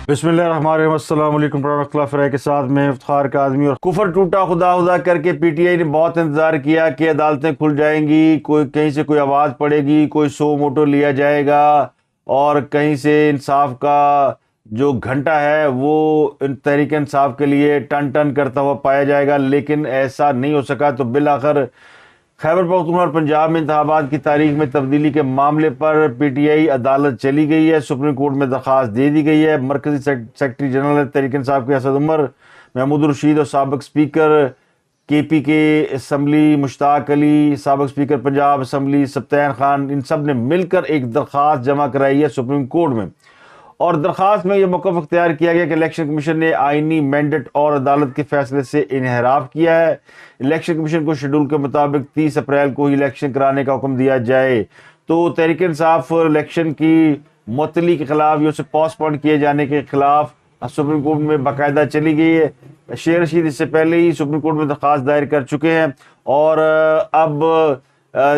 بسم اللہ الرحمن الرحیم، السلام علیکم ورحمۃ اللہ وبرکاتہ کے ساتھ میں افتخار کاظمی۔ اور کفر ٹوٹا خدا خدا کر کے پی ٹی آئی نے بہت انتظار کیا کہ عدالتیں کھل جائیں گی، کوئی کہیں سے کوئی آواز پڑے گی، کوئی سو موٹو لیا جائے گا اور کہیں سے انصاف کا جو گھنٹہ ہے وہ تحریک انصاف کے لیے ٹن ٹن کرتا ہوا پایا جائے گا، لیکن ایسا نہیں ہو سکا۔ تو بالآخر خیبر پختونخوا اور پنجاب میں انتخابات کی تاریخ میں تبدیلی کے معاملے پر پی ٹی آئی عدالت چلی گئی ہے، سپریم کورٹ میں درخواست دے دی گئی ہے۔ مرکزی سیکرٹری جنرل تحریک انصاف کے اسد عمر، محمود الرشید اور سابق اسپیکر کے پی کے اسمبلی مشتاق علی، سابق اسپیکر پنجاب اسمبلی سبطین خان، ان سب نے مل کر ایک درخواست جمع کرائی ہے سپریم کورٹ میں، اور درخواست میں یہ موقف اختیار کیا گیا کہ الیکشن کمیشن نے آئینی مینڈیٹ اور عدالت کے فیصلے سے انحراف کیا ہے۔ الیکشن کمیشن کو شیڈول کے مطابق 30 اپریل کو ہی الیکشن کرانے کا حکم دیا جائے۔ تو تحریک انصاف الیکشن کی معطلی کے خلاف یا اسے پوسٹ پون کیے جانے کے خلاف سپریم کورٹ میں باقاعدہ چلی گئی ہے۔ شیر رشید اس سے پہلے ہی سپریم کورٹ میں درخواست دائر کر چکے ہیں، اور اب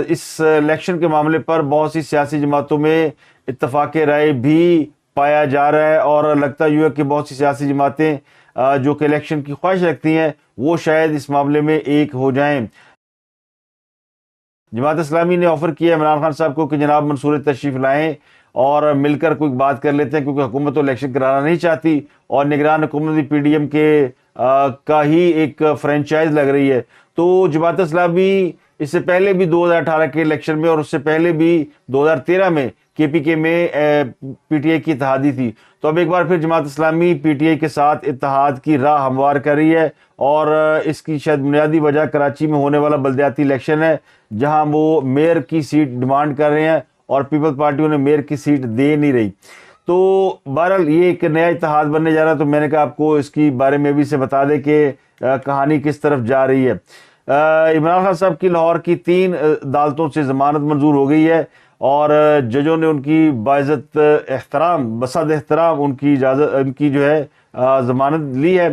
اس الیکشن کے معاملے پر بہت سی سیاسی جماعتوں میں اتفاق رائے بھی پایا جا رہا ہے، اور لگتا ہے کہ بہت سی سیاسی جماعتیں جو کہ الیکشن کی خواہش رکھتی ہیں وہ شاید اس معاملے میں ایک ہو جائیں۔ جماعت اسلامی نے آفر کیا عمران خان صاحب کو کہ جناب منصور تشریف لائیں اور مل کر کوئی بات کر لیتے ہیں، کیونکہ حکومت تو الیکشن کرانا نہیں چاہتی، اور نگران حکومت بھی پی ڈی ایم کے کا ہی ایک فرینچائز لگ رہی ہے۔ تو جماعت اسلامی اس سے پہلے بھی 2018 کے الیکشن میں اور اس سے پہلے بھی 2013 میں کے پی کے میں پی ٹی آئی کی اتحادی تھی۔ تو اب ایک بار پھر Jamaat Islami P T I کے ساتھ اتحاد کی راہ ہموار کر رہی ہے، اور اس کی شاید بنیادی وجہ کراچی میں ہونے والا بلدیاتی الیکشن ہے، جہاں وہ میئر کی سیٹ ڈیمانڈ کر رہے ہیں اور پیپل پارٹی انہیں میئر کی سیٹ دے نہیں رہی۔ تو بہرحال یہ ایک نیا اتحاد بننے جا رہا ہے، تو میں نے کہا آپ کو اس کی بارے میں بھی سے بتا دے کہ کہانی کس طرف جا رہی ہے۔ عمران خان صاحب کی لاہور کی 3 عدالتوں سے ضمانت منظور ہو گئی ہے، اور ججوں نے ان کی باعزت احترام بصد احترام ان کی جو ہے ضمانت لی ہے۔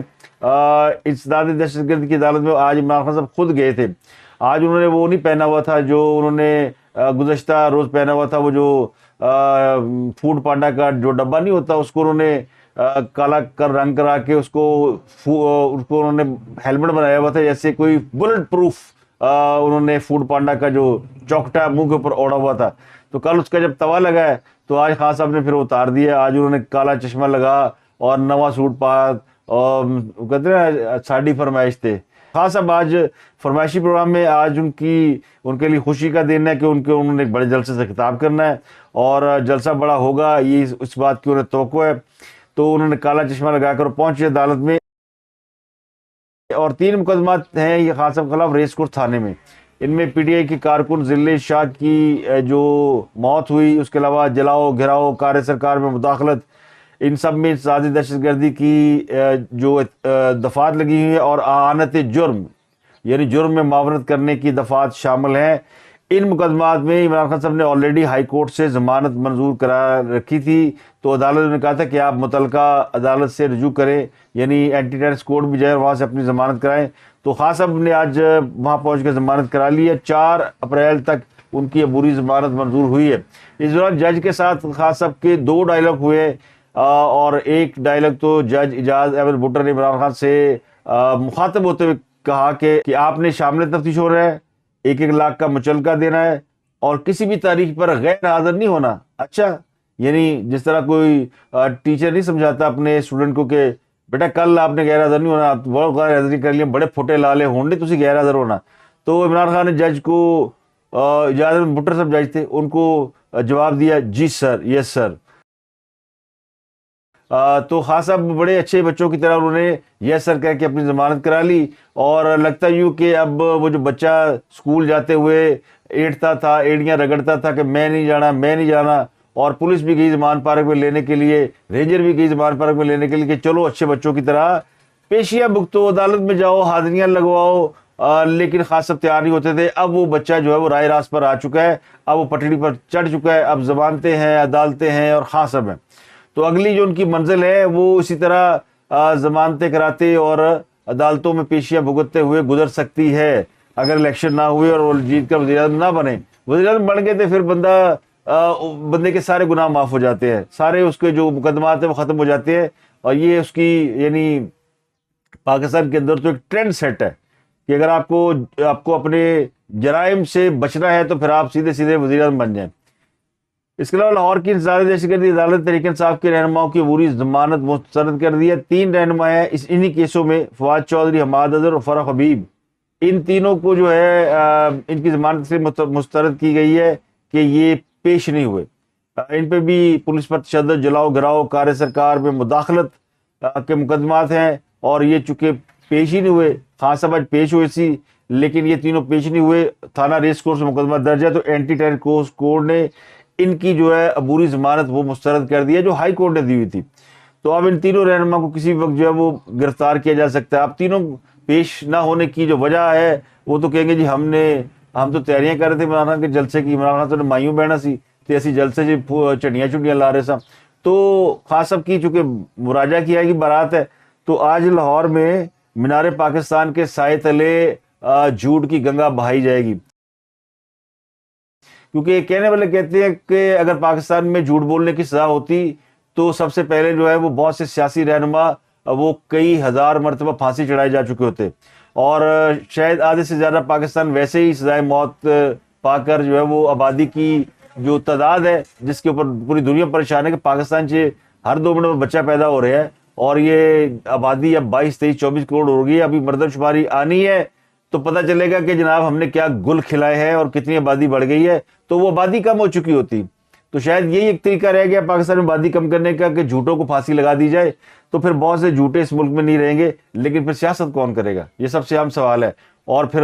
انسداد دہشت گرد کی عدالت میں آج عمران خان صاحب خود گئے تھے۔ آج انہوں نے وہ نہیں پہنا ہوا تھا جو انہوں نے گزشتہ روز پہنا ہوا تھا، وہ جو فوڈ پانڈا کا جو ڈبہ نہیں ہوتا اس کو انہوں نے کالا کر رنگ کرا کے اس کو انہوں نے ہیلمٹ بنایا ہوا تھا، جیسے کوئی بلٹ پروف انہوں نے فوڈ پانڈا کا جو چوکٹا منہ کے اوپر اوڑا ہوا تھا۔ تو کل اس کا جب توا لگا ہے تو آج خان صاحب نے پھر اتار دیا، آج انہوں نے کالا چشمہ لگا اور نواں سوٹ پا، اور کہتے ہیں ساڑی فرمائش تھے خان صاحب آج فرمائشی پروگرام میں۔ آج ان کے لیے خوشی کا دن ہے کہ انہوں نے ایک بڑے جلسے سے خطاب کرنا ہے، اور جلسہ بڑا ہوگا یہ اس بات کی انہیں توقع ہے۔ تو انہوں نے کالا چشمہ لگا کر پہنچے عدالت میں، اور 3 مقدمات ہیں یہ خان صاحب کے خلاف ریس کورس تھانے میں۔ ان میں پی ٹی آئی کی کارکن ذل شاہ کی جو موت ہوئی، اس کے علاوہ جلاؤ گھراؤ کار سرکار میں مداخلت، ان سب میں انسداد دہشت گردی کی جو دفعات لگی ہوئی ہیں، اور اعانت جرم یعنی جرم میں معاونت کرنے کی دفعات شامل ہیں۔ ان مقدمات میں عمران خان صاحب نے آلریڈی ہائی کورٹ سے ضمانت منظور کرا رکھی تھی، تو عدالت نے کہا تھا کہ آپ متعلقہ عدالت سے رجوع کریں، یعنی اینٹی ٹیررسٹ کوڈ بھی جائے وہاں سے اپنی ضمانت کرائیں۔ تو خان صاحب نے آج وہاں پہنچ کے ضمانت کرا لی ہے، 4 اپریل تک ان کی عبوری ضمانت منظور ہوئی ہے۔ اس دوران جج کے ساتھ خان صاحب کے 2 ڈائلاگ ہوئے، اور ایک ڈائلاگ تو جج اجاز احمد بھٹر نے عمران خان سے مخاطب ہوتے ہوئے کہا کہ آپ نے شامل تفتیش ہو رہا ہے، 1-1 لاکھ کا مچلکہ دینا ہے، اور کسی بھی تاریخ پر غیر حاضر نہیں ہونا۔ اچھا، یعنی جس طرح کوئی ٹیچر نہیں سمجھاتا اپنے اسٹوڈنٹ کو کہ بیٹا کل آپ نے غیر حاضر نہیں ہونا، بہت غیر حاضری کر لیا، بڑے پھوٹے لالے ہونڈے تسی غیر حاضر ہونا۔ تو عمران خان نے جج کو اجاز احمد بھٹر صاحب جج تھے، ان کو جواب دیا جی سر، یس سر۔ تو خان صاحب بڑے اچھے بچوں کی طرح انہوں نے یس سر کہہ کے اپنی ضمانت کرا لی، اور لگتا یوں کہ اب وہ جو بچہ اسکول جاتے ہوئے ایڑتا تھا، ایڑیاں رگڑتا تھا کہ میں نہیں جانا میں نہیں جانا، اور پولیس بھی گئی زمان پارک میں لینے کے لیے، رینجر بھی گئی زمان پارک میں لینے کے لیے کہ چلو اچھے بچوں کی طرح پیشیاں بھگتو، عدالت میں جاؤ، حاضریاں لگواؤ، لیکن خان صاحب تیار نہیں ہوتے تھے۔ اب وہ بچہ جو ہے وہ رائے راست پر آ چکا ہے، اب وہ پٹڑی پر چڑھ چکا ہے، اب ضمانتیں ہیں، عدالتیں ہیں، اور خان صاحب ہیں۔ تو اگلی جو ان کی منزل ہے وہ اسی طرح ضمانتیں کراتے اور عدالتوں میں پیشیاں بھگتتے ہوئے گزر سکتی ہے، اگر الیکشن نہ ہوئے اور وہ جیت کر وزیر اعظم نہ بنے۔ وزیر اعظم بن گئے تھے پھر بندہ بندے کے سارے گناہ معاف ہو جاتے ہیں, سارے اس کے جو مقدمات ہیں وہ ختم ہو جاتے ہیں. اور یہ اس کی یعنی پاکستان کے اندر تو ایک ٹرینڈ سیٹ ہے کہ اگر آپ کو اپنے جرائم سے بچنا ہے تو پھر آپ سیدھے سیدھے وزیر اعظم بن جائیں. اس کے علاوہ لاہور کی انسداد دہشت گردی عدالت تحریک انصاف کے رہنماؤں کی عبوری ضمانت مسترد کر دی ہے. 3 رہنما ہیں انہی کیسوں میں, فواد چودھری, حماد اظہر اور فرح حبیب. ان تینوں کو جو ہے ان کی ضمانت سے مسترد کی گئی ہے کہ یہ پیش نہیں ہوئے. ان پہ بھی پولیس پر تشدد, جلاؤ گراؤ, کار سرکار میں مداخلت کے مقدمات ہیں, اور یہ چونکہ پیش ہی نہیں ہوئے. خان صاحب آج پیش ہوئے سی لیکن یہ تینوں پیش نہیں ہوئے. تھانہ ریس کورس میں مقدمہ درج ہے, تو اینٹی ٹیرر کوڈ نے ان کی جو ہے عبوری ضمانت وہ مسترد کر دی ہے جو ہائی کورٹ نے دی ہوئی تھی. تو اب ان تینوں رہنما کو کسی وقت جو ہے وہ گرفتار کیا جا سکتا ہے. اب تینوں پیش نہ ہونے کی جو وجہ ہے وہ تو کہیں گے جی ہم تو تیاریاں کر رہے تھے عمران خان کے جلسے کی, عمران خان تو مایوں بہنا سی تے اسی جلسے جی چٹیاں لا رہے سا. تو خاص صاحب کی چونکہ مراجعہ کی آئے گی بارات ہے, تو آج لاہور میں مینار پاکستان کے سائے تلے جھوٹ کی گنگا بہائی جائے گی. کیونکہ کہنے والے کہتے ہیں کہ اگر پاکستان میں جھوٹ بولنے کی سزا ہوتی تو سب سے پہلے جو ہے وہ بہت سے سیاسی رہنما وہ کئی ہزار مرتبہ پھانسی چڑھائے جا چکے ہوتے, اور شاید آدھے سے زیادہ پاکستان ویسے ہی سزائے موت پا کر جو ہے وہ آبادی کی جو تعداد ہے جس کے اوپر پوری دنیا پریشان ہے کہ پاکستان سے ہر 2 منٹ میں بچہ پیدا ہو رہا ہے, اور یہ آبادی اب 22, 23, 24 کروڑ ہو گئی ہے. ابھی مردم شماری آنی ہے تو پتہ چلے گا کہ جناب ہم نے کیا گل کھلائے ہیں اور کتنی آبادی بڑھ گئی ہے. تو وہ آبادی کم ہو چکی ہوتی, تو شاید یہی ایک طریقہ رہ گیا پاکستان میں آبادی کم کرنے کا کہ جھوٹوں کو پھانسی لگا دی جائے. تو پھر بہت سے جھوٹے اس ملک میں نہیں رہیں گے, لیکن پھر سیاست کون کرے گا, یہ سب سے اہم سوال ہے. اور پھر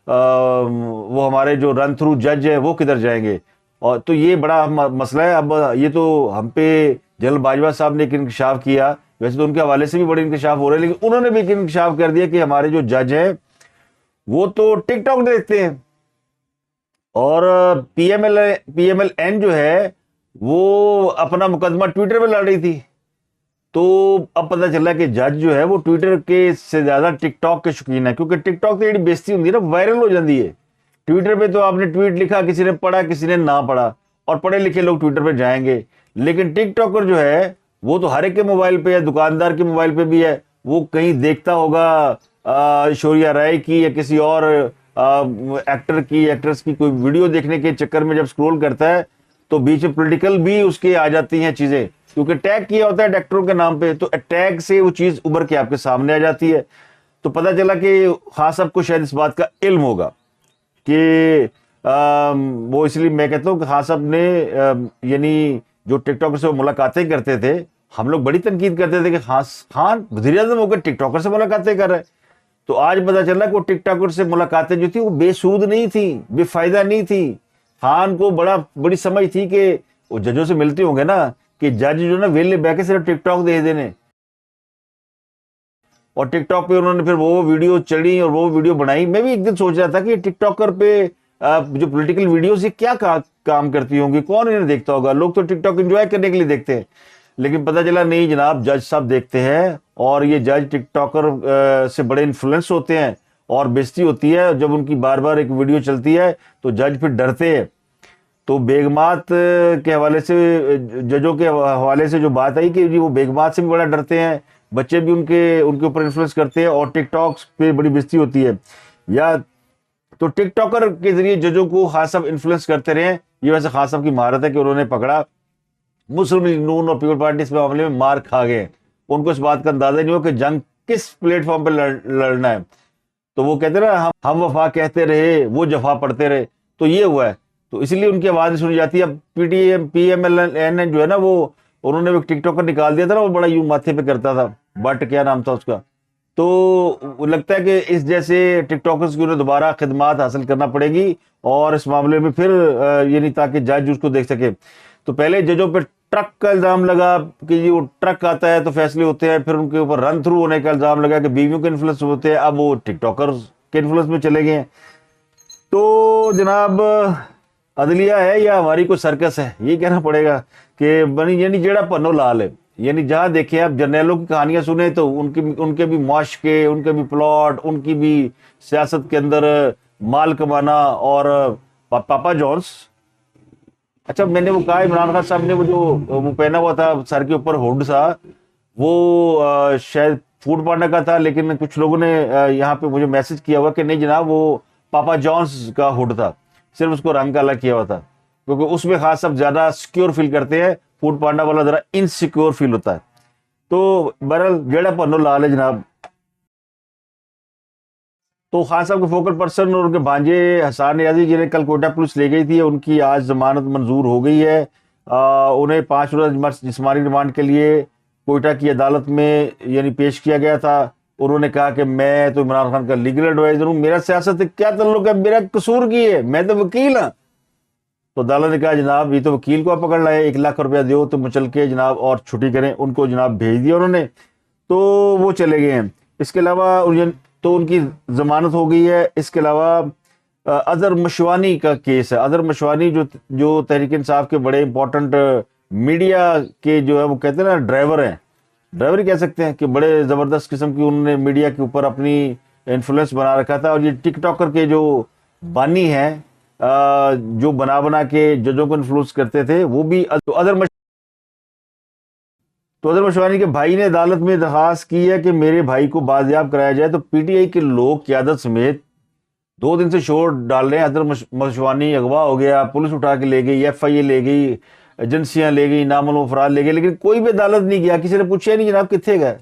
وہ ہمارے جو رن تھرو جج ہے وہ کدھر جائیں گے, اور تو یہ بڑا مسئلہ ہے. اب یہ تو ہم پہ جنرل باجوہ صاحب نے ایک انکشاف کیا, ویسے تو ان کے حوالے سے بھی بڑے انکشاف ہو رہے ہیں, لیکن انہوں نے بھی ایک انکشاف کر دیا کہ ہمارے جو جج ہیں وہ تو ٹک ٹاک دیکھتے ہیں, اور پی ایم ایل این جو ہے وہ اپنا مقدمہ ٹویٹر پہ لڑ رہی تھی. تو اب پتہ چلا کہ جج جو ہے وہ ٹویٹر کے سے زیادہ ٹک ٹاک کے شوقین ہے, کیونکہ ٹک ٹاک تو ایڈی بےزتی ہوتی ہے نا, وائرل ہو جاتی ہے. ٹویٹر پہ تو آپ نے ٹویٹ لکھا, کسی نے پڑھا کسی نے نہ پڑھا, اور پڑھے لکھے لوگ ٹویٹر پہ جائیں گے. لیکن ٹک ٹاکر جو ہے وہ تو ہر ایک کے موبائل پہ ہے, دکاندار کے موبائل پہ بھی ہے, وہ کہیں دیکھتا ہوگا ایشوریا رائے کی یا کسی اور ایکٹر کی ایکٹریس کی کوئی ویڈیو دیکھنے کے چکر میں جب سکرول کرتا ہے تو بیچ میں پولیٹیکل بھی اس کے آ جاتی ہیں چیزیں, کیونکہ ٹیگ کیا ہوتا ہے ڈاکٹروں کے نام پہ, تو ٹیگ سے وہ چیز ابھر کے آپ کے سامنے آ جاتی ہے. تو پتہ چلا کہ خاص صاحب کو شاید اس بات کا علم ہوگا کہ وہ, اس لیے میں کہتا ہوں کہ خاص صاحب نے یعنی جو ٹک ٹاکر سے وہ ملاقاتیں کرتے تھے, ہم لوگ بڑی تنقید کرتے تھے کہ خان وزیر اعظم ہو کر ٹک ٹاکر سے ملاقاتیں کر رہے. تو آج پتہ چلا کہ وہ ٹک ٹاکر سے ملاقاتیں جو تھی وہ بے سود نہیں تھی, بے فائدہ نہیں تھی. خان کو بڑی سمجھ تھی کہ وہ ججوں سے ملتے ہوں گے نا کہ جج جو نا ویلے بہ کے صرف ٹک ٹاک دے دینے, اور ٹک ٹاک پہ انہوں نے پھر وہ ویڈیو چڑھی اور وہ ویڈیو بنائی. میں بھی ایک دن سوچ رہا تھا کہ ٹک ٹاکر پہ جو پولیٹیکل ویڈیوز یہ کیا کام کرتی ہوں گی, کون انہیں دیکھتا ہوگا. لوگ تو ٹک ٹاک انجوائے کرنے کے لیے دیکھتے ہیں, لیکن پتہ چلا نہیں جناب, جج صاحب دیکھتے ہیں, اور یہ جج ٹک ٹاکر سے بڑے انفلوئنس ہوتے ہیں, اور بےزتی ہوتی ہے جب ان کی بار بار ایک ویڈیو چلتی ہے تو جج پھر ڈرتے ہیں. تو بیگمات کے حوالے سے, ججوں کے حوالے سے جو بات آئی کہ جی وہ بیگمات سے بھی بڑا ڈرتے ہیں, بچے بھی ان کے اوپر انفلوئنس کرتے ہیں, اور ٹک ٹاک پہ بڑی بےزتی ہوتی ہے. یا تو ٹک ٹاکر کے ذریعے ججوں کو خاص صاحب انفلوئنس کرتے رہے. یہ ویسے خاص صاحب کی مہارت ہے کہ انہوں نے پکڑا مسلم لیگ نون اور پیپل پارٹی اس معاملے میں مار کھا گئے. ان کو اس بات کا اندازہ نہیں ہو کہ جنگ کس پلیٹ فارم پہ لڑنا ہے. تو وہ کہتے رہے ہم وفا کہتے رہے, وہ جفا پڑھتے رہے. تو یہ ہوا ہے, تو اس لیے ان کی آواز سنی جاتی ہے. اب پی ایم ایل این جو ہے نا, وہ انہوں نے ایک ٹک ٹاکر نکال دیا تھا نا, وہ بڑا یوں ماتھے پہ کرتا تھا, بٹ کیا نام تھا اس کا. تو لگتا ہے کہ اس جیسے ٹک ٹاکرز کی انہیں دوبارہ خدمات حاصل کرنا پڑے گی, اور اس معاملے میں پھر یعنی تاکہ جج اس کو دیکھ سکے. تو پہلے ججوں پہ ٹرک کا الزام لگا کہ جی وہ ٹرک آتا ہے تو فیصلے ہوتے ہیں, پھر ان کے اوپر رن تھرو ہونے کا الزام لگا کہ بیویوں کے انفلوئنس ہوتے ہیں, اب وہ ٹک ٹاکرز کے انفلوئنس میں چلے گئے ہیں. تو جناب عدلیہ ہے یا ہماری کوئی سرکس ہے, یہ کہنا پڑے گا کہ بنی یعنی جیڑا پنو لال ہے. یعنی جہاں دیکھیں آپ جرنیلوں کی کہانیاں سنیں تو ان کے بھی معاشقے, ان کے بھی پلاٹ, ان کی بھی سیاست کے اندر مال کمانا. اور پاپا جونس اچھا میں نے وہ کہا عمران خان صاحب نے وہ جو وہ پہنا ہوا تھا سر کے اوپر ہوڈ سا، وہ شاید فوڈ پانڈا کا تھا، لیکن کچھ لوگوں نے یہاں پہ مجھے میسج کیا ہوا کہ نہیں جناب وہ پاپا جانس کا ہوڈ تھا، صرف اس کو رنگ کا الگ کیا ہوا تھا، کیونکہ اس میں خاص سب زیادہ سیکیور فیل کرتے ہیں، فوڈ پانڈا والا ذرا انسیکیور فیل ہوتا ہے. تو بہرحال جیڑا پنو لال ہے جناب. تو خان صاحب کے فوکل پرسن اور ان کے بھانجے حسان نیازی جنہیں کل کوئٹہ پولیس لے گئی تھی، ان کی آج ضمانت منظور ہو گئی ہے. انہیں 5 روزہ جسمانی ریمانڈ کے لیے کوئٹہ کی عدالت میں یعنی پیش کیا گیا تھا. انہوں نے کہا کہ میں تو عمران خان کا لیگل ایڈوائزر ہوں، میرا سیاست سے کیا تعلق ہے، میرا قصور کی ہے، میں تو وکیل ہوں. تو عدالت نے کہا جناب یہ تو وکیل کو آپ پکڑ لائے، 1 لاکھ روپیہ دیو تو مچل کے جناب اور چھٹی کریں. ان کو جناب بھیج دیا انہوں نے، تو وہ چلے گئے ہیں. اس کے علاوہ تو ان کی ضمانت ہو گئی ہے. اس کے علاوہ اظہر مشوانی کا کیس ہے. اظہر مشوانی جو تحریک انصاف کے بڑے امپورٹنٹ میڈیا کے جو ہے وہ کہتے ہیں نا ڈرائیور ہیں، ڈرائیور ہی کہہ سکتے ہیں، کہ بڑے زبردست قسم کی انہوں نے میڈیا کے اوپر اپنی انفلوئنس بنا رکھا تھا. اور یہ ٹک ٹاکر کے جو بانی ہیں، جو بنا کے ججوں کو انفلوئنس کرتے تھے، وہ بھی. تو اظہر مشوانی کے بھائی نے عدالت میں درخواست کی ہے کہ میرے بھائی کو بازیاب کرایا جائے. تو پی ٹی آئی کے لوگ قیادت سمیت 2 دن سے شور ڈال رہے ہیں اظہر مشوانی اغوا ہو گیا، پولیس اٹھا کے لے گئی، ایف آئی اے لے گئی، ایجنسیاں لے گئی، نامعلوم افراد لے گئے، لیکن کوئی بھی عدالت نہیں گیا. کسی نے پوچھا نہیں جناب کتنے گئے.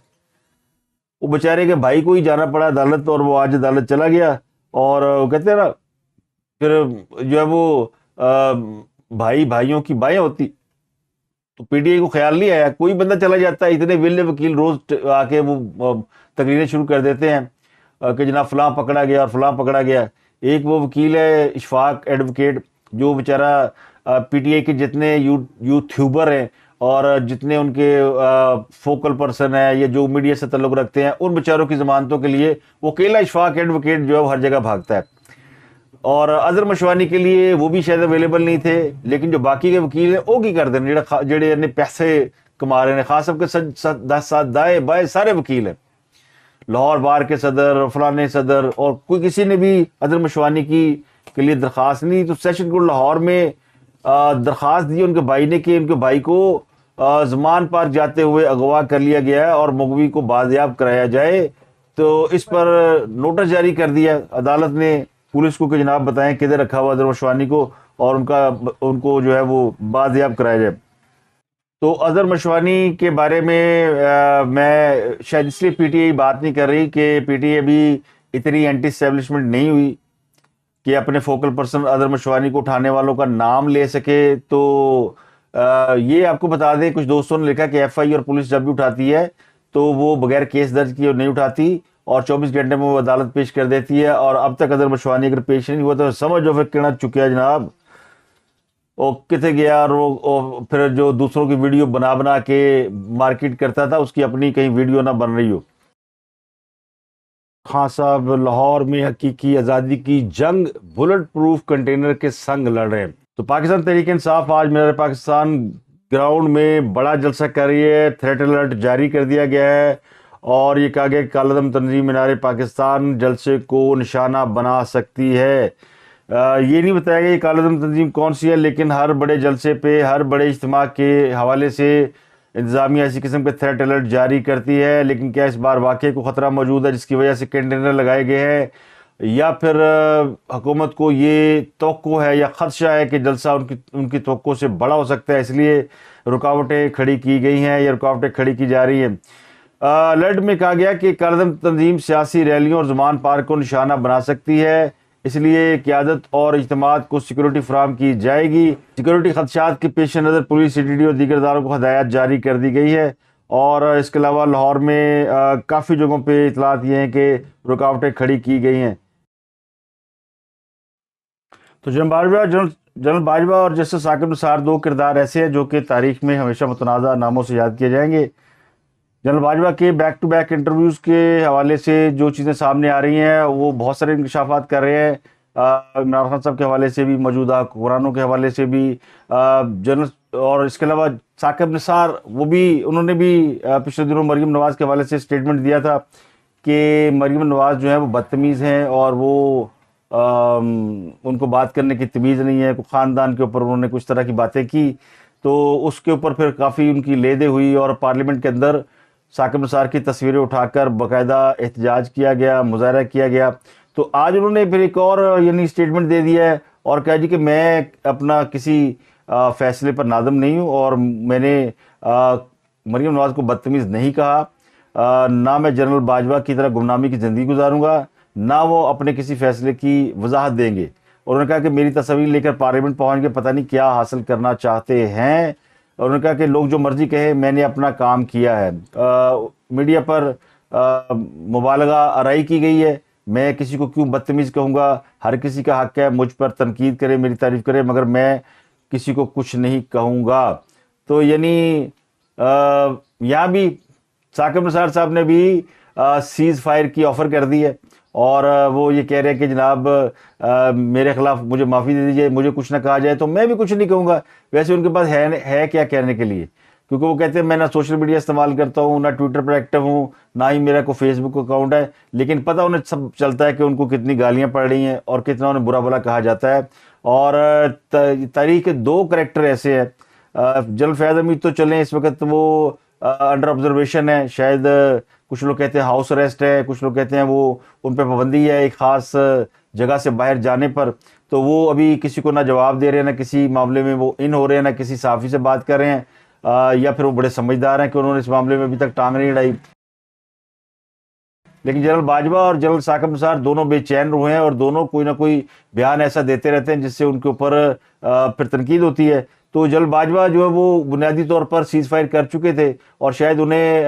وہ بیچارے کے بھائی کو ہی جانا پڑا عدالت، اور وہ آج عدالت چلا گیا. اور وہ کہتے ہیں نا پھر جو ہے وہ بھائی بھائیوں کی بائیں ہوتی. تو پی ٹی آئی کو خیال نہیں آیا، کوئی بندہ چلا جاتا ہے، اتنے ویلے وکیل روز آ کے وہ تقریریں شروع کر دیتے ہیں کہ جناب فلاں پکڑا گیا اور فلاں پکڑا گیا. ایک وہ وکیل ہے اشفاق ایڈوکیٹ، جو بیچارہ پی ٹی آئی کے جتنے یوٹیوبر ہیں اور جتنے ان کے فوکل پرسن ہیں یا جو میڈیا سے تعلق رکھتے ہیں، ان بیچاروں کی ضمانتوں کے لیے وہ اکیلا اشفاق ایڈوکیٹ جو ہے وہ ہر جگہ بھاگتا ہے. اور اظہر مشوانی کے لیے وہ بھی شاید اویلیبل نہیں تھے، لیکن جو باقی کے وکیل ہیں وہ کی کر دیں جڑے پیسے کما رہے ہیں. خاص سب کے دائیں بائیں سارے وکیل ہیں، لاہور بار کے صدر، فلانے صدر، اور کوئی کسی نے بھی اظہر مشوانی کے لیے درخواست نہیں. تو سیشن کورٹ لاہور میں درخواست دی ان کے بھائی نے کہ ان کے بھائی کو زمان پارک جاتے ہوئے اغوا کر لیا گیا ہے اور مغوی کو بازیاب کرایا جائے. تو اس پر نوٹس جاری کر دیا عدالت نے پولیس کو کہ جناب بتائیں کدھر رکھا ہوا اظہر مشوانی کو، اور ان کو جو ہے وہ بازیاب کرایا جائے. تو اظہر مشوانی کے بارے میں میں شاید اس لیے پی ٹی آئی بات نہیں کر رہی کہ پی ٹی آئی ابھی اتنی اینٹی اسٹیبلشمنٹ نہیں ہوئی کہ اپنے فوکل پرسن اظہر مشوانی کو اٹھانے والوں کا نام لے سکے. تو یہ آپ کو بتا دیں، کچھ دوستوں نے لکھا کہ ایف آئی اور پولیس جب بھی اٹھاتی ہے تو وہ بغیر کیس درج کیے نہیں اٹھاتی، اور 24 گھنٹے میں وہ عدالت پیش کر دیتی ہے. اور اب تک اظہر مشوانی اگر پیش نہیں ہوا تو سمجھو پھر کہنا چکیا جناب، وہ کتنے گیا. اور پھر جو دوسروں کی ویڈیو بنا کے مارکیٹ کرتا تھا، اس کی اپنی کہیں ویڈیو نہ بن رہی ہو. خان صاحب لاہور میں حقیقی آزادی کی جنگ بلٹ پروف کنٹینر کے سنگ لڑ رہے ہیں. تو پاکستان تحریک انصاف آج مینار پاکستان گراؤنڈ میں بڑا جلسہ کر رہی ہے. تھریٹ الرٹ جاری کر دیا گیا ہے اور یہ کہا گیا کہ کالعدم تنظیم مینار پاکستان جلسے کو نشانہ بنا سکتی ہے. یہ نہیں بتایا گیا یہ کالعدم تنظیم کون سی ہے، لیکن ہر بڑے جلسے پہ، ہر بڑے اجتماع کے حوالے سے انتظامیہ ایسی قسم کے تھریٹ الرٹ جاری کرتی ہے. لیکن کیا اس بار واقعی کو خطرہ موجود ہے جس کی وجہ سے کنٹینر لگائے گئے ہیں، یا پھر حکومت کو یہ توقع ہے یا خدشہ ہے کہ جلسہ ان کی توقع سے بڑا ہو سکتا ہے، اس لیے رکاوٹیں کھڑی کی گئی ہیں یا رکاوٹیں کھڑی کی جا رہی ہیں. الرٹ میں کہا گیا کہ کالعدم تنظیم سیاسی ریلیوں اور زمان پارک کو نشانہ بنا سکتی ہے، اس لیے قیادت اور اجتماعات کو سیکورٹی فراہم کی جائے گی. سیکورٹی خدشات کے پیش نظر پولیس، سی ٹی ڈی اور دیگر اداروں کو ہدایات جاری کر دی گئی ہے. اور اس کے علاوہ لاہور میں کافی جگہوں پہ اطلاعات یہ ہیں کہ رکاوٹیں کھڑی کی گئی ہیں. تو جنرل باجوہ اور جسٹس ثاقب نثار 2 کردار ایسے ہیں جو کہ تاریخ میں ہمیشہ متنازع ناموں سے یاد کیے جائیں گے. جنرل باجوہ کے بیک ٹو بیک انٹرویوز کے حوالے سے جو چیزیں سامنے آ رہی ہیں وہ بہت سارے انکشافات کر رہے ہیں. عمران خان صاحب کے حوالے سے بھی، موجودہ حکمرانوں کے حوالے سے بھی، اور اس کے علاوہ ثاقب نثار انہوں نے بھی پچھلے دنوں مریم نواز کے حوالے سے اسٹیٹمنٹ دیا تھا کہ مریم نواز جو ہے وہ بدتمیز ہیں اور وہ ان کو بات کرنے کی تمیز نہیں ہے، کوئی خاندان کے اوپر انہوں نے کچھ طرح کی باتیں کی، تو اس کے اوپر پھر کافی ان کی لیدے ہوئی اور پارلیمنٹ کے اندر ثاقب نثار کی تصویریں اٹھا کر باقاعدہ احتجاج کیا گیا، مظاہرہ کیا گیا۔ تو آج انہوں نے پھر ایک اور یعنی اسٹیٹمنٹ دے دیا ہے اور کہا جی کہ میں اپنا کسی فیصلے پر نادم نہیں ہوں، اور میں نے مریم نواز کو بدتمیز نہیں کہا، نہ میں جنرل باجوہ کی طرح گمنامی کی زندگی گزاروں گا، نہ وہ اپنے کسی فیصلے کی وضاحت دیں گے۔ اور انہوں نے کہا کہ میری تصویر لے کر پارلیمنٹ پہنچ کے پتہ نہیں کیا حاصل کرنا چاہتے ہیں، اور انہوں نے کہا کہ لوگ جو مرضی کہے، میں نے اپنا کام کیا ہے۔ میڈیا پر مبالغہ آرائی کی گئی ہے، میں کسی کو کیوں بدتمیز کہوں گا، ہر کسی کا حق ہے مجھ پر تنقید کرے، میری تعریف کرے، مگر میں کسی کو کچھ نہیں کہوں گا۔ تو یعنی یہاں بھی ثاقب نثار صاحب نے بھی سیز فائر کی آفر کر دی ہے، اور وہ یہ کہہ رہے ہیں کہ جناب میرے خلاف مجھے معافی دے دیجئے، مجھے کچھ نہ کہا جائے تو میں بھی کچھ نہیں کہوں گا۔ ویسے ان کے پاس ہے کیا کہنے کے لیے، کیونکہ وہ کہتے ہیں میں نہ سوشل میڈیا استعمال کرتا ہوں، نہ ٹویٹر پر ایکٹیو ہوں، نہ ہی میرا کوئی فیس بک اکاؤنٹ ہے، لیکن پتہ انہیں سب چلتا ہے کہ ان کو کتنی گالیاں پڑ رہی ہیں اور کتنا انہیں برا بھلا کہا جاتا ہے۔ اور تحریک کے دو کریکٹر ایسے ہیں، جنرل فیاض حمید تو چلیں اس وقت وہ انڈر آبزرویشن ہے، شاید کچھ لوگ کہتے ہیں ہاؤس اریسٹ ہے، کچھ لوگ کہتے ہیں وہ ان پہ پابندی ہے ایک خاص جگہ سے باہر جانے پر، تو وہ ابھی کسی کو نہ جواب دے رہے ہیں، نہ کسی معاملے میں وہ ان ہو رہے ہیں، نہ کسی صحافی سے بات کر رہے ہیں، یا پھر وہ بڑے سمجھدار ہیں کہ انہوں نے اس معاملے میں ابھی تک ٹانگ نہیں اڑائی۔ لیکن جنرل باجوہ اور جنرل ثاقب نثار دونوں بے چین روح ہیں، اور دونوں کوئی نہ کوئی بیان ایسا دیتے رہتے ہیں جس سے ان کے اوپر پھر تنقید ہوتی ہے۔ تو جنرل باجوہ جو ہے وہ بنیادی طور پر سیز فائر کر چکے تھے، اور شاید انہیں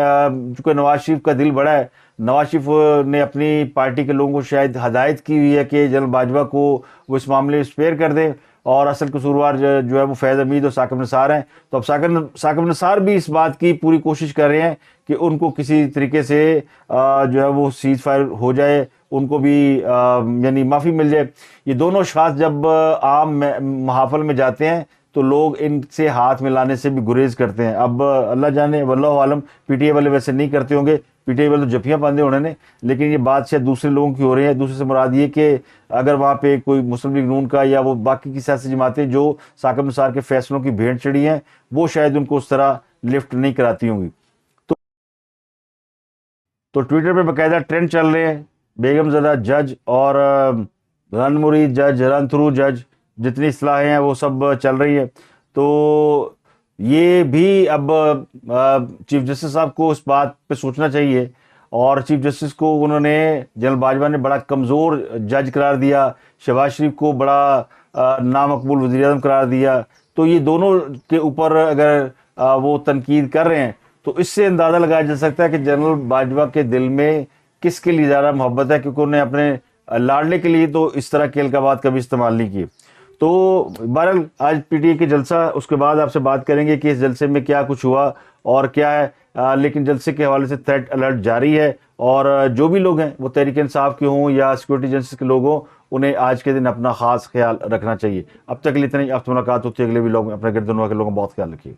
چونکہ نواز شریف کا دل بڑا ہے، نواز شریف نے اپنی پارٹی کے لوگوں کو شاید ہدایت کی ہوئی ہے کہ جنرل باجوہ کو وہ اس معاملے میں اسپیئر کر دیں، اور اصل قصوروار جو ہے وہ فیض حمید اور ثاقب نثار ہیں۔ تو اب ثاقب نثار بھی اس بات کی پوری کوشش کر رہے ہیں کہ ان کو کسی طریقے سے جو ہے وہ سیز فائر ہو جائے، ان کو بھی یعنی معافی مل جائے۔ یہ دونوں اشخاص جب عام محافل میں جاتے ہیں تو لوگ ان سے ہاتھ ملانے سے بھی گریز کرتے ہیں۔ اب اللہ جانے، واللہ عالم، پی ٹی آئی والے ویسے نہیں کرتے ہوں گے، پی ٹی آئی والے تو جفیاں باندھے ہونے نے، لیکن یہ بات شاید دوسرے لوگوں کی ہو رہی ہے۔ دوسرے سے مراد یہ کہ اگر وہاں پہ کوئی مسلم لیگ نون کا یا وہ باقی کی سیاسی جماعتیں جو ثاقب نثار کے فیصلوں کی بھیڑ چڑھی ہیں، وہ شاید ان کو اس طرح لفٹ نہیں کراتی ہوں گی۔ تو ٹویٹر پہ باقاعدہ ٹرینڈ چل رہے ہیں، بیگم زدہ جج اور رن مرید جج، رن تھرو جج، جتنی اصطلاحیں ہیں وہ سب چل رہی ہے۔ تو یہ بھی اب چیف جسٹس صاحب کو اس بات پہ سوچنا چاہیے، اور چیف جسٹس کو انہوں نے جنرل باجوہ نے بڑا کمزور جج قرار دیا، شہباز شریف کو بڑا نامقبول وزیر اعظم قرار دیا۔ تو یہ دونوں کے اوپر اگر وہ تنقید کر رہے ہیں تو اس سے اندازہ لگایا جا سکتا ہے کہ جنرل باجوہ کے دل میں کس کے لیے زیادہ محبت ہے، کیونکہ انہوں نے اپنے لاڈلے کے لیے تو اس طرح کے القابات کبھی استعمال نہیں کیے۔ تو بہرحال آج پی ٹی آئی کے جلسہ، اس کے بعد آپ سے بات کریں گے کہ اس جلسے میں کیا کچھ ہوا اور کیا ہے، لیکن جلسے کے حوالے سے تھریٹ الرٹ جاری ہے، اور جو بھی لوگ ہیں وہ تحریک انصاف کے ہوں یا سیکورٹی ایجنسیز کے لوگ ہوں، انہیں آج کے دن اپنا خاص خیال رکھنا چاہیے۔ اب تک کے لیے اتنا ہی، آپ سے ملاقات ہوتی ہے اگلے ویلاگ میں۔ اپنے گردنوا کے لوگوں کا بہت خیال رکھیے۔